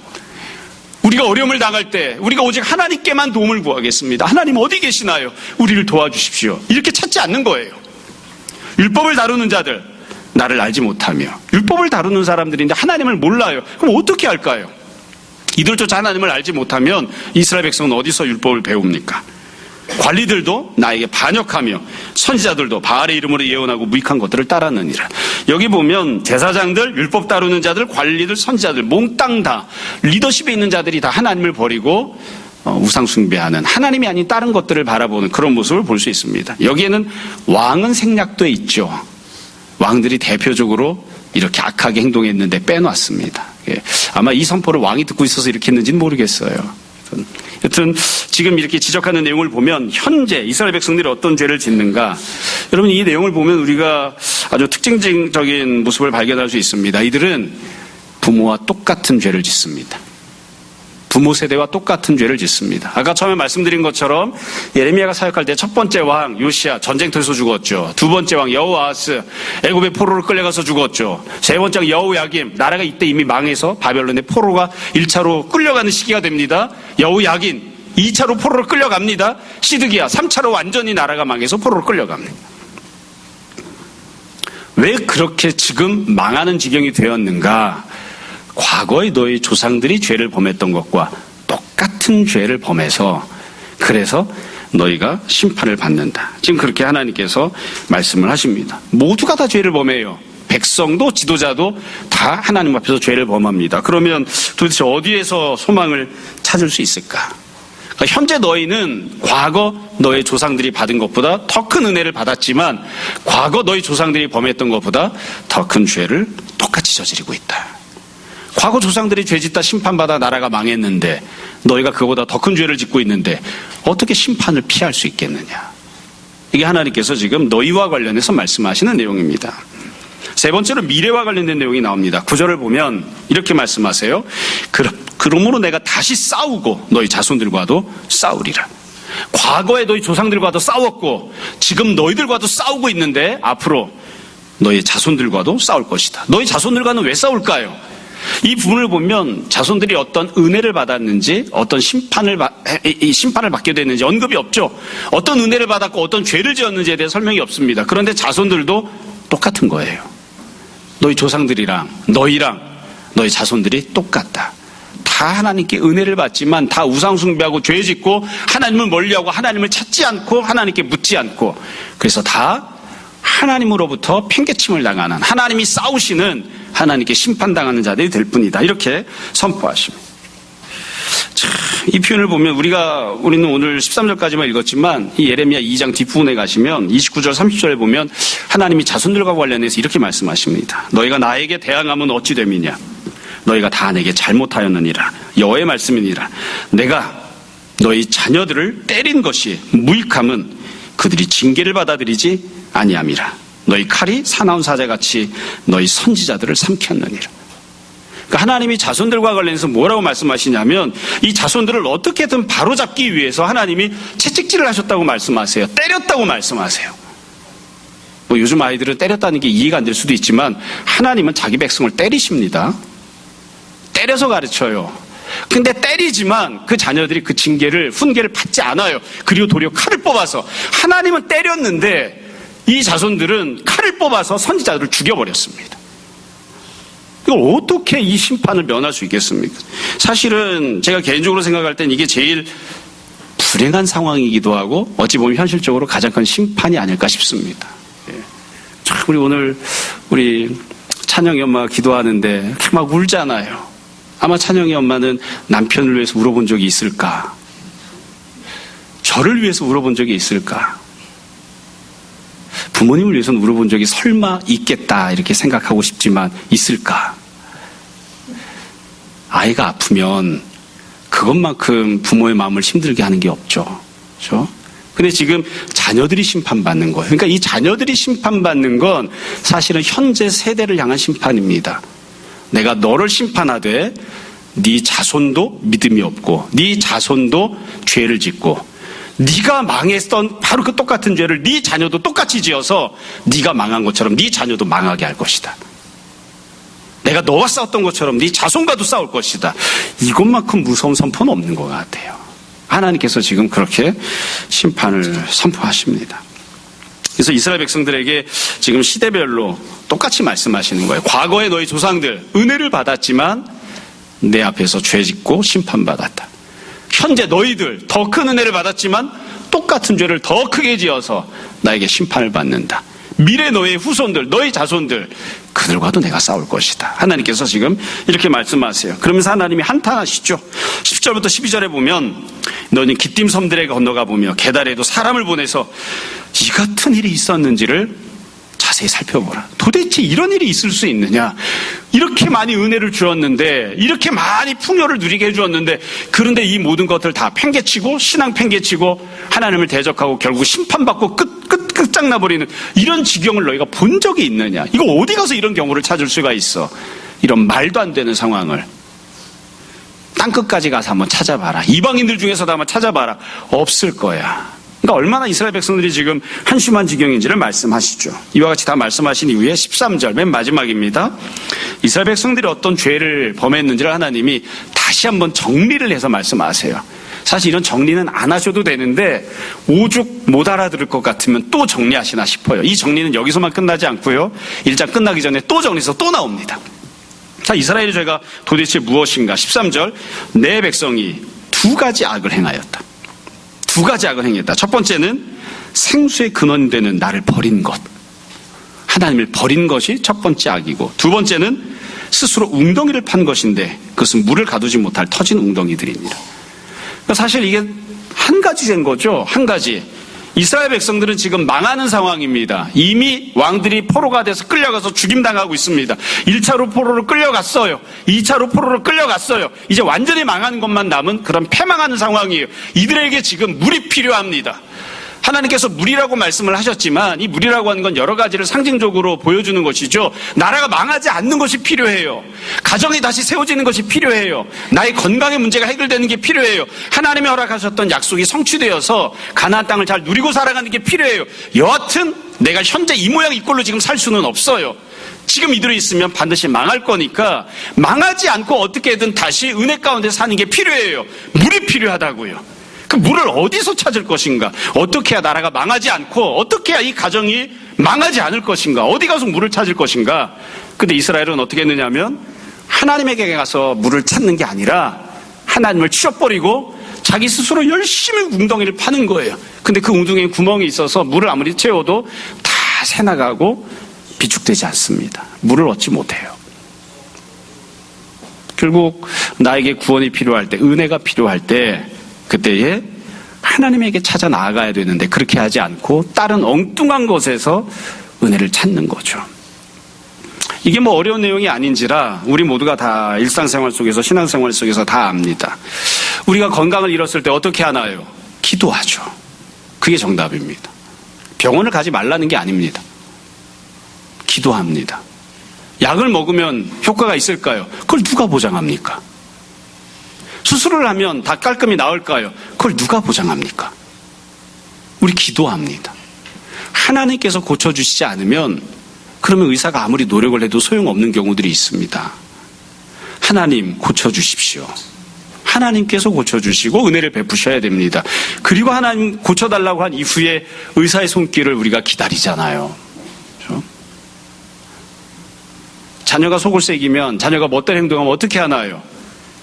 우리가 어려움을 당할 때 우리가 오직 하나님께만 도움을 구하겠습니다. 하나님 어디 계시나요? 우리를 도와주십시오. 이렇게 찾지 않는 거예요. 율법을 다루는 자들, 나를 알지 못하며 율법을 다루는 사람들인데 하나님을 몰라요. 그럼 어떻게 할까요? 이들조차 하나님을 알지 못하면 이스라엘 백성은 어디서 율법을 배웁니까? 관리들도 나에게 반역하며 선지자들도 바알의 이름으로 예언하고 무익한 것들을 따랐느니라. 여기 보면 제사장들, 율법 다루는 자들, 관리들, 선지자들 몽땅 다 리더십에 있는 자들이 다 하나님을 버리고 우상 숭배하는 하나님이 아닌 다른 것들을 바라보는 그런 모습을 볼 수 있습니다. 여기에는 왕은 생략돼 있죠. 왕들이 대표적으로 이렇게 악하게 행동했는데 빼놨습니다. 아마 이 선포를 왕이 듣고 있어서 이렇게 했는지는 모르겠어요. 여튼 지금 이렇게 지적하는 내용을 보면 현재 이스라엘 백성들이 어떤 죄를 짓는가, 여러분 이 내용을 보면 우리가 아주 특징적인 모습을 발견할 수 있습니다. 이들은 부모와 똑같은 죄를 짓습니다. 부모 세대와 똑같은 죄를 짓습니다. 아까 처음에 말씀드린 것처럼 예레미야가 사역할 때 첫 번째 왕 요시야 전쟁터에서 죽었죠. 두 번째 왕 여호아하스 애굽의 포로로 끌려가서 죽었죠. 세 번째 왕 여호야김 나라가 이때 이미 망해서 바벨론의 포로가 1차로 끌려가는 시기가 됩니다. 여호야긴 2차로 포로로 끌려갑니다. 시드기야 3차로 완전히 나라가 망해서 포로로 끌려갑니다. 왜 그렇게 지금 망하는 지경이 되었는가? 과거에 너희 조상들이 죄를 범했던 것과 똑같은 죄를 범해서 그래서 너희가 심판을 받는다. 지금 그렇게 하나님께서 말씀을 하십니다. 모두가 다 죄를 범해요. 백성도 지도자도 다 하나님 앞에서 죄를 범합니다. 그러면 도대체 어디에서 소망을 찾을 수 있을까? 현재 너희는 과거 너희 조상들이 받은 것보다 더 큰 은혜를 받았지만 과거 너희 조상들이 범했던 것보다 더 큰 죄를 똑같이 저지르고 있다. 과거 조상들이 죄짓다 심판받아 나라가 망했는데 너희가 그보다 더 큰 죄를 짓고 있는데 어떻게 심판을 피할 수 있겠느냐. 이게 하나님께서 지금 너희와 관련해서 말씀하시는 내용입니다. 세 번째로 미래와 관련된 내용이 나옵니다. 9절을 보면 이렇게 말씀하세요. 그러므로 내가 다시 싸우고 너희 자손들과도 싸우리라. 과거에 너희 조상들과도 싸웠고 지금 너희들과도 싸우고 있는데 앞으로 너희 자손들과도 싸울 것이다. 너희 자손들과는 왜 싸울까요? 이 부분을 보면 자손들이 어떤 은혜를 받았는지 어떤 심판을 받게 됐는지 언급이 없죠. 어떤 은혜를 받았고 어떤 죄를 지었는지에 대해 설명이 없습니다. 그런데 자손들도 똑같은 거예요. 너희 조상들이랑 너희랑 너희 자손들이 똑같다. 다 하나님께 은혜를 받지만 다 우상 숭배하고 죄 짓고 하나님을 멀리하고 하나님을 찾지 않고 하나님께 묻지 않고 그래서 다 하나님으로부터 팽개침을 당하는 하나님이 싸우시는 하나님께 심판당하는 자들이 될 뿐이다. 이렇게 선포하십니다. 자, 이 표현을 보면 우리는 오늘 13절까지만 읽었지만 이 예레미야 2장 뒷부분에 가시면 29절 30절에 보면 하나님이 자손들과 관련해서 이렇게 말씀하십니다. 너희가 나에게 대항하면 어찌 됨이냐. 너희가 다 내게 잘못하였느니라. 여호와의 말씀이니라. 내가 너희 자녀들을 때린 것이 무익함은 그들이 징계를 받아들이지 아니함이라. 너희 칼이 사나운 사자같이 너희 선지자들을 삼켰느니라. 그러니까 하나님이 자손들과 관련해서 뭐라고 말씀하시냐면 이 자손들을 어떻게든 바로잡기 위해서 하나님이 채찍질을 하셨다고 말씀하세요. 때렸다고 말씀하세요. 뭐 요즘 아이들은 때렸다는 게 이해가 안 될 수도 있지만 하나님은 자기 백성을 때리십니다. 때려서 가르쳐요. 근데 때리지만 그 자녀들이 그 훈계를 받지 않아요. 그리고 도리어 칼을 뽑아서 하나님은 때렸는데 이 자손들은 칼을 뽑아서 선지자들을 죽여버렸습니다. 이걸 어떻게 이 심판을 면할 수 있겠습니까? 사실은 제가 개인적으로 생각할 땐 이게 제일 불행한 상황이기도 하고 어찌 보면 현실적으로 가장 큰 심판이 아닐까 싶습니다. 참 우리 찬영이 엄마가 기도하는데 이렇게 막 울잖아요. 아마 찬영이 엄마는 남편을 위해서 울어본 적이 있을까? 저를 위해서 울어본 적이 있을까? 부모님을 위해서는 울어본 적이 설마 있겠다 이렇게 생각하고 싶지만 있을까? 아이가 아프면 그것만큼 부모의 마음을 힘들게 하는 게 없죠. 그렇죠? 근데 지금 자녀들이 심판받는 거예요. 그러니까 이 자녀들이 심판받는 건 사실은 현재 세대를 향한 심판입니다. 내가 너를 심판하되 네 자손도 믿음이 없고 네 자손도 죄를 짓고 네가 망했던 바로 그 똑같은 죄를 네 자녀도 똑같이 지어서 네가 망한 것처럼 네 자녀도 망하게 할 것이다. 내가 너와 싸웠던 것처럼 네 자손과도 싸울 것이다. 이것만큼 무서운 선포는 없는 것 같아요. 하나님께서 지금 그렇게 심판을 선포하십니다. 그래서 이스라엘 백성들에게 지금 시대별로 똑같이 말씀하시는 거예요. 과거에 너희 조상들 은혜를 받았지만 내 앞에서 죄 짓고 심판받았다. 현재 너희들 더 큰 은혜를 받았지만 똑같은 죄를 더 크게 지어서 나에게 심판을 받는다. 미래 너의 후손들, 너희 자손들 그들과도 내가 싸울 것이다. 하나님께서 지금 이렇게 말씀하세요. 그러면서 하나님이 한탄하시죠. 10절부터 12절에 보면 너는 기띔 섬들에 건너가 보며 게달에도 사람을 보내서 이 같은 일이 있었는지를 자세히 살펴보라. 도대체 이런 일이 있을 수 있느냐? 이렇게 많이 은혜를 주었는데 이렇게 많이 풍요를 누리게 해주었는데 그런데 이 모든 것들 다 팽개치고 신앙 팽개치고 하나님을 대적하고 결국 심판받고 끝장나버리는 이런 지경을 너희가 본 적이 있느냐? 이거 어디 가서 이런 경우를 찾을 수가 있어? 이런 말도 안 되는 상황을 땅끝까지 가서 한번 찾아봐라. 이방인들 중에서도 한번 찾아봐라. 없을 거야. 그러니까 얼마나 이스라엘 백성들이 지금 한심한 지경인지를 말씀하시죠. 이와 같이 다 말씀하신 이후에 13절 맨 마지막입니다. 이스라엘 백성들이 어떤 죄를 범했는지를 하나님이 다시 한번 정리를 해서 말씀하세요. 사실 이런 정리는 안 하셔도 되는데 오죽 못 알아들을 것 같으면 또 정리하시나 싶어요. 이 정리는 여기서만 끝나지 않고요. 1장 끝나기 전에 또 정리해서 또 나옵니다. 자, 이스라엘의 죄가 도대체 무엇인가? 13절 내 백성이 두 가지 악을 행하였다. 두 가지 악을 행했다. 첫 번째는 생수의 근원이 되는 나를 버린 것. 하나님을 버린 것이 첫 번째 악이고 두 번째는 스스로 웅덩이를 판 것인데 그것은 물을 가두지 못할 터진 웅덩이들입니다. 사실 이게 한 가지 된 거죠. 한 가지. 이스라엘 백성들은 지금 망하는 상황입니다. 이미 왕들이 포로가 돼서 끌려가서 죽임당하고 있습니다. 1차로 포로로 끌려갔어요. 2차로 포로로 끌려갔어요. 이제 완전히 망하는 것만 남은 그런 패망하는 상황이에요. 이들에게 지금 물이 필요합니다. 하나님께서 물이라고 말씀을 하셨지만 이 물이라고 하는 건 여러 가지를 상징적으로 보여주는 것이죠. 나라가 망하지 않는 것이 필요해요. 가정이 다시 세워지는 것이 필요해요. 나의 건강의 문제가 해결되는 게 필요해요. 하나님이 허락하셨던 약속이 성취되어서 가나안 땅을 잘 누리고 살아가는 게 필요해요. 여하튼 내가 현재 이 모양 이 꼴로 지금 살 수는 없어요. 지금 이대로 있으면 반드시 망할 거니까 망하지 않고 어떻게든 다시 은혜 가운데 사는 게 필요해요. 물이 필요하다고요. 그 물을 어디서 찾을 것인가? 어떻게 해야 나라가 망하지 않고 어떻게 해야 이 가정이 망하지 않을 것인가? 어디 가서 물을 찾을 것인가? 근데 이스라엘은 어떻게 했느냐 하면 하나님에게 가서 물을 찾는 게 아니라 하나님을 치워버리고 자기 스스로 열심히 웅덩이를 파는 거예요. 근데 그 웅덩이에 구멍이 있어서 물을 아무리 채워도 다 새나가고 비축되지 않습니다. 물을 얻지 못해요. 결국 나에게 구원이 필요할 때, 은혜가 필요할 때 그때에 하나님에게 찾아 나아가야 되는데 그렇게 하지 않고 다른 엉뚱한 것에서 은혜를 찾는 거죠. 이게 뭐 어려운 내용이 아닌지라 우리 모두가 다 일상생활 속에서 신앙생활 속에서 다 압니다. 우리가 건강을 잃었을 때 어떻게 하나요? 기도하죠. 그게 정답입니다. 병원을 가지 말라는 게 아닙니다. 기도합니다. 약을 먹으면 효과가 있을까요? 그걸 누가 보장합니까? 수술을 하면 다 깔끔히 나을까요? 그걸 누가 보장합니까? 우리 기도합니다. 하나님께서 고쳐주시지 않으면 그러면 의사가 아무리 노력을 해도 소용없는 경우들이 있습니다. 하나님 고쳐주십시오. 하나님께서 고쳐주시고 은혜를 베푸셔야 됩니다. 그리고 하나님 고쳐달라고 한 이후에 의사의 손길을 우리가 기다리잖아요. 그렇죠? 자녀가 속을 새기면 자녀가 못된 행동하면 어떻게 하나요?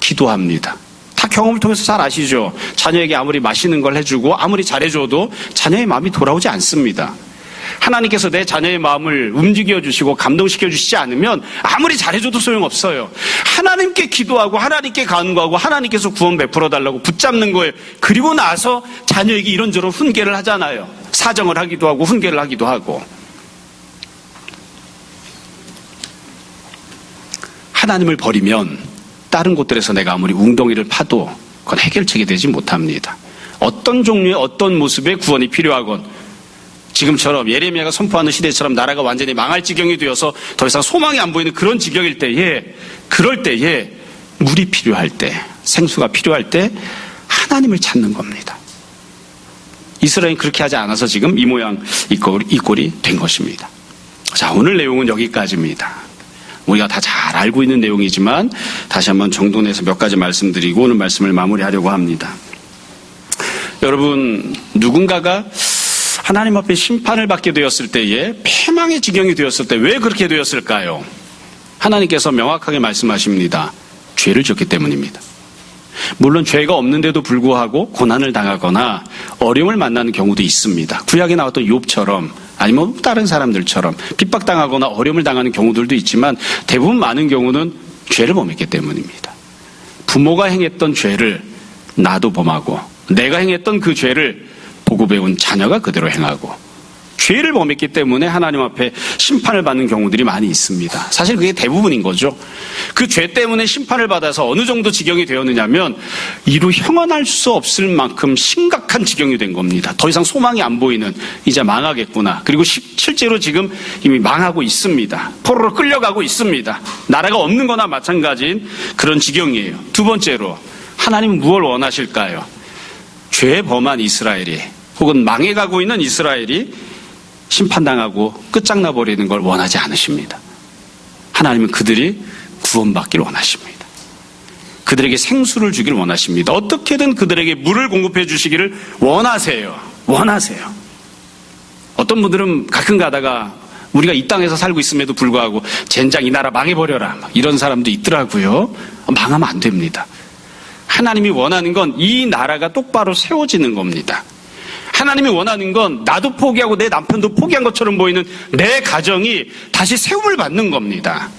기도합니다. 다 경험을 통해서 잘 아시죠? 자녀에게 아무리 맛있는 걸 해주고 아무리 잘해줘도 자녀의 마음이 돌아오지 않습니다. 하나님께서 내 자녀의 마음을 움직여 주시고 감동시켜 주시지 않으면 아무리 잘해줘도 소용없어요. 하나님께 기도하고 하나님께 간구하고 하나님께서 구원 베풀어 달라고 붙잡는 거예요. 그리고 나서 자녀에게 이런저런 훈계를 하잖아요. 사정을 하기도 하고 훈계를 하기도 하고. 하나님을 버리면 다른 곳들에서 내가 아무리 웅덩이를 파도 그건 해결책이 되지 못합니다. 어떤 종류의 어떤 모습의 구원이 필요하건 지금처럼 예레미야가 선포하는 시대처럼 나라가 완전히 망할 지경이 되어서 더 이상 소망이 안 보이는 그런 지경일 때에 그럴 때에 물이 필요할 때 생수가 필요할 때 하나님을 찾는 겁니다. 이스라엘은 그렇게 하지 않아서 지금 이 모양 이 꼴이 된 것입니다. 자, 오늘 내용은 여기까지입니다. 우리가 다 잘 알고 있는 내용이지만 다시 한번 정돈해서 몇 가지 말씀드리고 오늘 말씀을 마무리하려고 합니다. 여러분, 누군가가 하나님 앞에 심판을 받게 되었을 때에 패망의 지경이 되었을 때 왜 그렇게 되었을까요? 하나님께서 명확하게 말씀하십니다. 죄를 지었기 때문입니다. 물론 죄가 없는데도 불구하고 고난을 당하거나 어려움을 만나는 경우도 있습니다. 구약에 나왔던 욥처럼 아니면 다른 사람들처럼 핍박당하거나 어려움을 당하는 경우들도 있지만 대부분 많은 경우는 죄를 범했기 때문입니다. 부모가 행했던 죄를 나도 범하고 내가 행했던 그 죄를 보고 배운 자녀가 그대로 행하고 죄를 범했기 때문에 하나님 앞에 심판을 받는 경우들이 많이 있습니다. 사실 그게 대부분인 거죠. 그 죄 때문에 심판을 받아서 어느 정도 지경이 되었느냐면 이루 형언할 수 없을 만큼 심각한 지경이 된 겁니다. 더 이상 소망이 안 보이는 이제 망하겠구나. 그리고 실제로 지금 이미 망하고 있습니다. 포로로 끌려가고 있습니다. 나라가 없는 거나 마찬가지인 그런 지경이에요. 두 번째로 하나님은 무엇을 원하실까요? 죄 범한 이스라엘이 혹은 망해가고 있는 이스라엘이 심판당하고 끝장나버리는 걸 원하지 않으십니다. 하나님은 그들이 구원받기를 원하십니다. 그들에게 생수를 주기를 원하십니다. 어떻게든 그들에게 물을 공급해 주시기를 원하세요. 어떤 분들은 가끔 가다가 우리가 이 땅에서 살고 있음에도 불구하고 젠장 이 나라 망해버려라 이런 사람도 있더라고요. 망하면 안 됩니다. 하나님이 원하는 건 이 나라가 똑바로 세워지는 겁니다. 하나님이 원하는 건 나도 포기하고 내 남편도 포기한 것처럼 보이는 내 가정이 다시 세움을 받는 겁니다.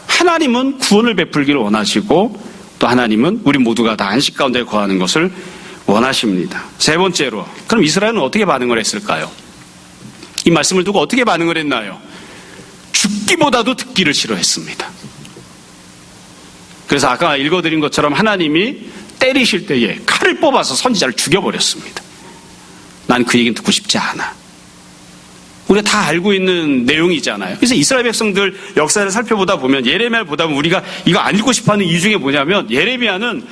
하나님은 구원을 베풀기를 원하시고 또 하나님은 우리 모두가 다 안식 가운데 거하는 것을 원하십니다. 세 번째로, 그럼 이스라엘은 어떻게 반응을 했을까요? 이 말씀을 두고 어떻게 반응을 했나요? 죽기보다도 듣기를 싫어했습니다. 그래서 아까 읽어드린 것처럼 하나님이 때리실 때에 칼을 뽑아서 선지자를 죽여버렸습니다. 난 그 얘기는 듣고 싶지 않아. 우리가 다 알고 있는 내용이잖아요. 그래서 이스라엘 백성들 역사를 살펴보다 보면, 예레미야를 보다 보면 우리가 이거 안 읽고 싶어하는 이유 중에 뭐냐면, 예레미야는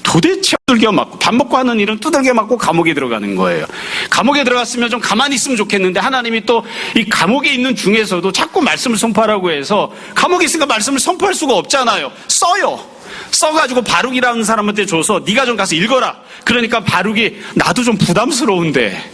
도대체 두들겨 맞고 밥 먹고 하는 일은 두들겨 맞고 감옥에 들어가는 거예요. 감옥에 들어갔으면 좀 가만히 있으면 좋겠는데 하나님이 또 이 감옥에 있는 중에서도 자꾸 말씀을 선포하라고 해서, 감옥에 있으니까 말씀을 선포할 수가 없잖아요. 써가지고 바룩이라는 사람한테 줘서 네가 좀 가서 읽어라. 그러니까 바룩이 나도 좀 부담스러운데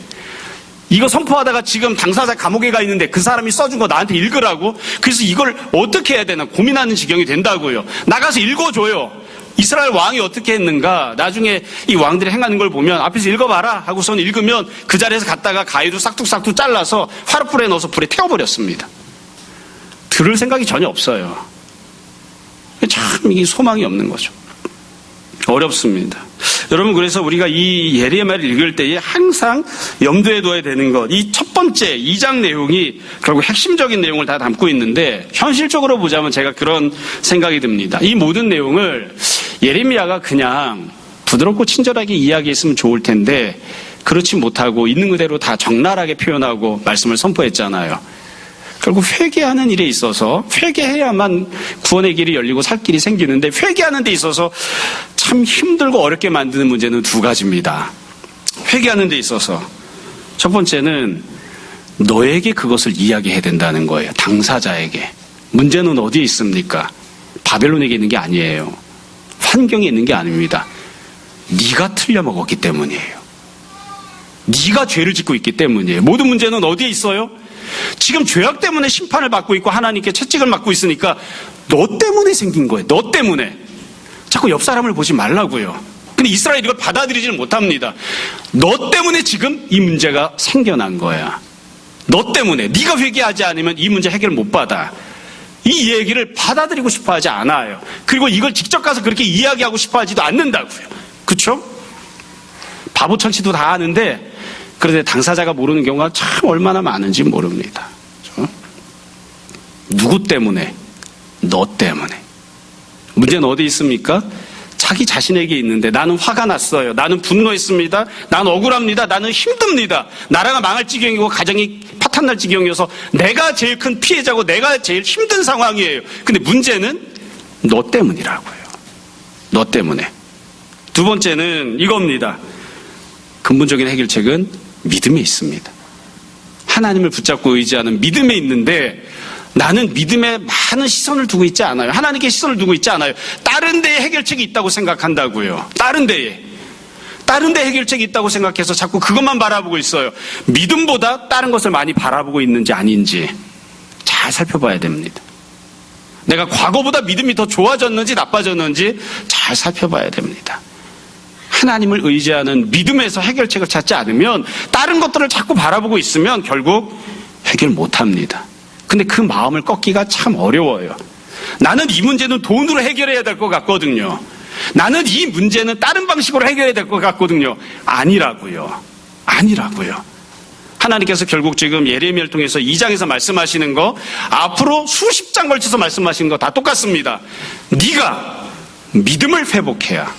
이거 선포하다가 지금 당사자 감옥에 가 있는데 그 사람이 써준 거 나한테 읽으라고? 그래서 이걸 어떻게 해야 되나 고민하는 지경이 된다고요. 나가서 읽어줘요. 이스라엘 왕이 어떻게 했는가? 나중에 이 왕들이 행하는 걸 보면 앞에서 읽어봐라 하고선 읽으면 그 자리에서 갔다가 가위로 싹둑싹둑 잘라서 화롯불에 넣어서 불에 태워버렸습니다. 들을 생각이 전혀 없어요. 참 이게 소망이 없는 거죠. 어렵습니다. 여러분, 그래서 우리가 이 예레미야를 읽을 때에 항상 염두에 둬야 되는 것, 이 첫 번째 2장 내용이 결국 핵심적인 내용을 다 담고 있는데, 현실적으로 보자면 제가 그런 생각이 듭니다. 이 모든 내용을 예레미야가 그냥 부드럽고 친절하게 이야기했으면 좋을 텐데 그렇지 못하고 있는 그대로 다 적나라하게 표현하고 말씀을 선포했잖아요. 결국 회개하는 일에 있어서 회개해야만 구원의 길이 열리고 살 길이 생기는데, 회개하는 데 있어서 참 힘들고 어렵게 만드는 문제는 두 가지입니다. 회개하는 데 있어서 첫 번째는 너에게 그것을 이야기해야 된다는 거예요. 당사자에게. 문제는 어디에 있습니까? 바벨론에게 있는 게 아니에요. 환경에 있는 게 아닙니다. 네가 틀려먹었기 때문이에요. 네가 죄를 짓고 있기 때문이에요. 모든 문제는 어디에 있어요? 지금 죄악 때문에 심판을 받고 있고 하나님께 채찍을 맞고 있으니까 너 때문에 생긴 거예요. 너 때문에. 자꾸 옆 사람을 보지 말라고요. 근데 이스라엘이 이걸 받아들이지는 못합니다. 너 때문에 지금 이 문제가 생겨난 거야. 너 때문에. 네가 회개하지 않으면 이 문제 해결 못 받아. 이 얘기를 받아들이고 싶어 하지 않아요. 그리고 이걸 직접 가서 그렇게 이야기하고 싶어 하지도 않는다고요. 그렇죠? 바보 천치도 다 아는데, 그런데 당사자가 모르는 경우가 참 얼마나 많은지 모릅니다. 그렇죠? 누구 때문에? 너 때문에. 문제는 어디 있습니까? 자기 자신에게 있는데, 나는 화가 났어요. 나는 분노했습니다. 나는 억울합니다. 나는 힘듭니다. 나라가 망할 지경이고 가정이 파탄날 지경이어서 내가 제일 큰 피해자고 내가 제일 힘든 상황이에요. 근데 문제는 너 때문이라고요. 너 때문에. 두 번째는 이겁니다. 근본적인 해결책은 믿음에 있습니다. 하나님을 붙잡고 의지하는 믿음에 있는데, 나는 믿음에 많은 시선을 두고 있지 않아요. 하나님께 시선을 두고 있지 않아요. 다른 데에 해결책이 있다고 생각한다고요. 다른 데에 해결책이 있다고 생각해서 자꾸 그것만 바라보고 있어요. 믿음보다 다른 것을 많이 바라보고 있는지 아닌지 잘 살펴봐야 됩니다. 내가 과거보다 믿음이 더 좋아졌는지 나빠졌는지 잘 살펴봐야 됩니다. 하나님을 의지하는 믿음에서 해결책을 찾지 않으면, 다른 것들을 자꾸 바라보고 있으면 결국 해결 못합니다. 근데 그 마음을 꺾기가 참 어려워요. 나는 이 문제는 돈으로 해결해야 될 것 같거든요. 나는 이 문제는 다른 방식으로 해결해야 될 것 같거든요. 아니라고요. 하나님께서 결국 지금 예레미야를 통해서 2장에서 말씀하시는 거, 앞으로 수십 장 걸쳐서 말씀하시는 거 다 똑같습니다. 네가 믿음을 회복해야,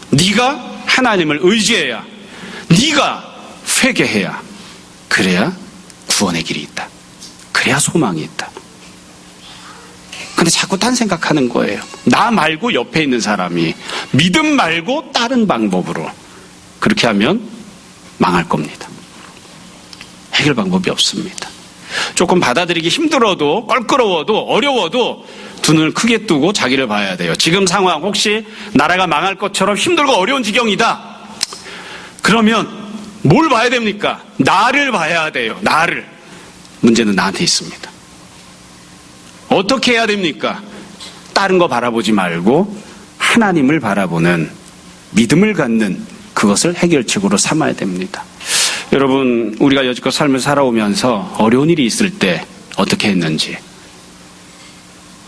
네가 하나님을 의지해야, 네가 회개해야, 그래야 구원의 길이 있다. 그래야 소망이 있다. 근데 자꾸 딴 생각하는 거예요. 나 말고 옆에 있는 사람이. 믿음 말고 다른 방법으로. 그렇게 하면 망할 겁니다. 해결 방법이 없습니다. 조금 받아들이기 힘들어도, 껄끄러워도, 어려워도 두 눈을 크게 뜨고 자기를 봐야 돼요. 지금 상황, 혹시 나라가 망할 것처럼 힘들고 어려운 지경이다. 그러면 뭘 봐야 됩니까? 나를 봐야 돼요. 나를. 문제는 나한테 있습니다. 어떻게 해야 됩니까? 다른 거 바라보지 말고 하나님을 바라보는 믿음을 갖는 그것을 해결책으로 삼아야 됩니다. 여러분, 우리가 여지껏 삶을 살아오면서 어려운 일이 있을 때 어떻게 했는지,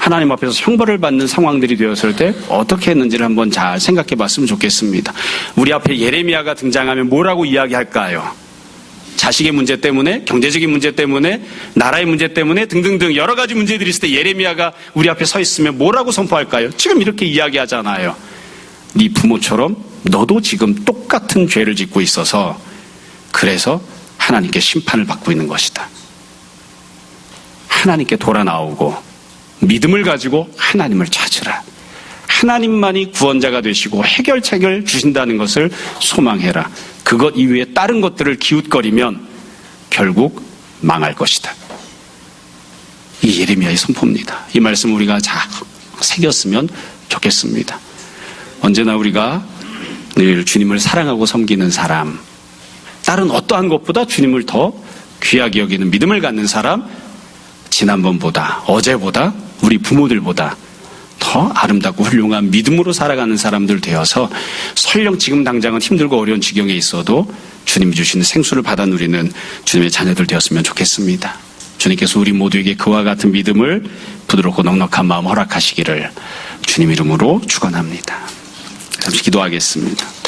하나님 앞에서 형벌을 받는 상황들이 되었을 때 어떻게 했는지를 한번 잘 생각해 봤으면 좋겠습니다. 우리 앞에 예레미야가 등장하면 뭐라고 이야기할까요? 자식의 문제 때문에, 경제적인 문제 때문에, 나라의 문제 때문에 등등등 여러 가지 문제들이 있을 때 예레미야가 우리 앞에 서 있으면 뭐라고 선포할까요? 지금 이렇게 이야기하잖아요. 네 부모처럼 너도 지금 똑같은 죄를 짓고 있어서 그래서 하나님께 심판을 받고 있는 것이다. 하나님께 돌아 나오고 믿음을 가지고 하나님을 찾으라. 하나님만이 구원자가 되시고 해결책을 주신다는 것을 소망해라. 그것 이외에 다른 것들을 기웃거리면 결국 망할 것이다. 이 예레미야의 선포입니다. 이 말씀 우리가 잘 새겼으면 좋겠습니다. 언제나 우리가 늘 주님을 사랑하고 섬기는 사람, 다른 어떠한 것보다 주님을 더 귀하게 여기는 믿음을 갖는 사람, 지난번보다, 어제보다, 우리 부모들보다 더 아름답고 훌륭한 믿음으로 살아가는 사람들 되어서 설령 지금 당장은 힘들고 어려운 지경에 있어도 주님이 주시는 생수를 받아 누리는 주님의 자녀들 되었으면 좋겠습니다. 주님께서 우리 모두에게 그와 같은 믿음을 부드럽고 넉넉한 마음 허락하시기를 주님 이름으로 축원합니다. 잠시 기도하겠습니다.